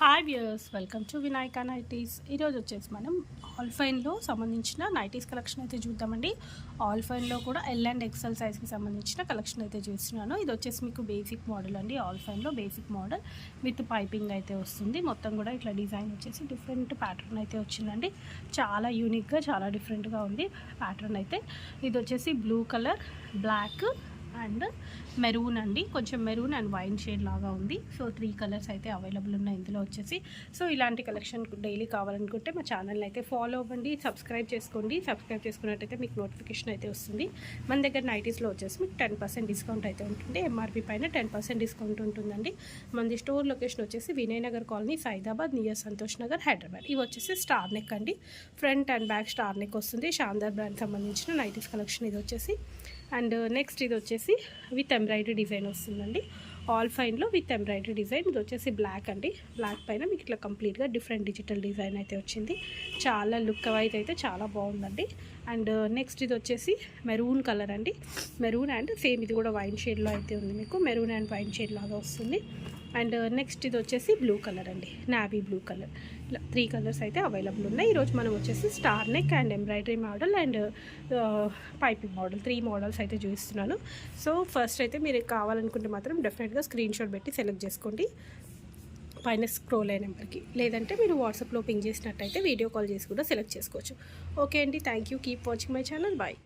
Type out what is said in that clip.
Hi viewers, welcome to Vinayaka nighties. ఈరోజు వచ్చేసి మనం ఆల్ఫైన్లో సంబంధించిన నైటీస్ కలెక్షన్ అయితే చూద్దామండి. ఆల్ఫైన్లో కూడా ఎల్ అండ్ ఎక్సెల్ సైజ్కి సంబంధించిన కలెక్షన్ అయితే చూస్తున్నాను. ఇది వచ్చేసి మీకు బేసిక్ మోడల్ అండి. ఆల్ఫైన్లో బేసిక్ మోడల్ విత్ పైపింగ్ అయితే వస్తుంది. మొత్తం కూడా ఇట్లా డిజైన్ వచ్చేసి డిఫరెంట్ ప్యాటర్న్ అయితే వచ్చిందండి. చాలా యూనిక్గా, చాలా డిఫరెంట్గా ఉంది ప్యాటర్న్ అయితే. ఇది వచ్చేసి blue colour, black and maroon అండి. కొంచెం మెరూన్ అండ్ వైన్ షేడ్ లాగా ఉంది. సో 3 కలర్స్ అయితే అవైలబుల్ ఉన్నాయి ఇందులో వచ్చేసి. సో ఇలాంటి కలెక్షన్ డైలీ కావాలనుకుంటే మా ఛానల్ని అయితే ఫాలో అవ్వండి, సబ్స్క్రైబ్ చేసుకోండి. సబ్స్క్రైబ్ చేసుకున్నట్టయితే మీకు నోటిఫికేషన్ అయితే వస్తుంది. మన దగ్గర నైటీస్లో వచ్చేసి మీకు 10% డిస్కౌంట్ అయితే ఉంటుంది. ఎంఆర్పీ పైన 10% డిస్కౌంట్ ఉంటుందండి. మనది స్టోర్ లొకేషన్ వచ్చేసి వినయనగర్ కాలనీ, సైదాబాద్, నియర్ సంతోష్ నగర్, హైదరాబాద్. ఇవి వచ్చేసి స్టార్ నెక్ అండి. Front and back star neck వస్తుంది. శాందార్ బ్రాండ్ సంబంధించిన నైటీస్ కలెక్షన్ ఇది వచ్చేసి. అండ్ నెక్స్ట్ ఇది వచ్చేసి విత్ ఎంబ్రాయిడరీ డిజైన్ వస్తుందండి. ఆల్ ఫైన్లో విత్ ఎంబ్రాయిడరీ డిజైన్. ఇది వచ్చేసి బ్లాక్ అండి. బ్లాక్ పైన మీకు ఇట్లా కంప్లీట్గా డిఫరెంట్ డిజిటల్ డిజైన్ అయితే వచ్చింది. చాలా లుక్ అయితే చాలా బాగుందండి. అండ్ నెక్స్ట్ ఇది వచ్చేసి మెరూన్ కలర్ అండి. మెరూన్ అండ్ సేమ్ ఇది కూడా వైన్ షేడ్లో అయితే ఉంది. మీకు మెరూన్ అండ్ వైన్ షేడ్ లాగా వస్తుంది. అండ్ నెక్స్ట్ ఇది వచ్చేసి బ్లూ కలర్ అండి, నావీ బ్లూ కలర్. ఇలా 3 కలర్స్ అయితే అవైలబుల్ ఉన్నాయి. ఈరోజు మనం వచ్చేసి star neck and embroidery model and piping model 3 models అయితే చూపిస్తున్నాను. సో ఫస్ట్ అయితే మీరు కావాలనుకుంటే మాత్రం డెఫినెట్గా స్క్రీన్ షాట్ పెట్టి సెలెక్ట్ చేసుకోండి పైన స్క్రోల్ అయిన నెంబర్కి. లేదంటే మీరు వాట్సాప్లో పింగ్ చేసినట్టయితే వీడియో కాల్ చేసి కూడా సెలెక్ట్ చేసుకోవచ్చు. ఓకే అండి, thank you. Keep watching my channel. Bye.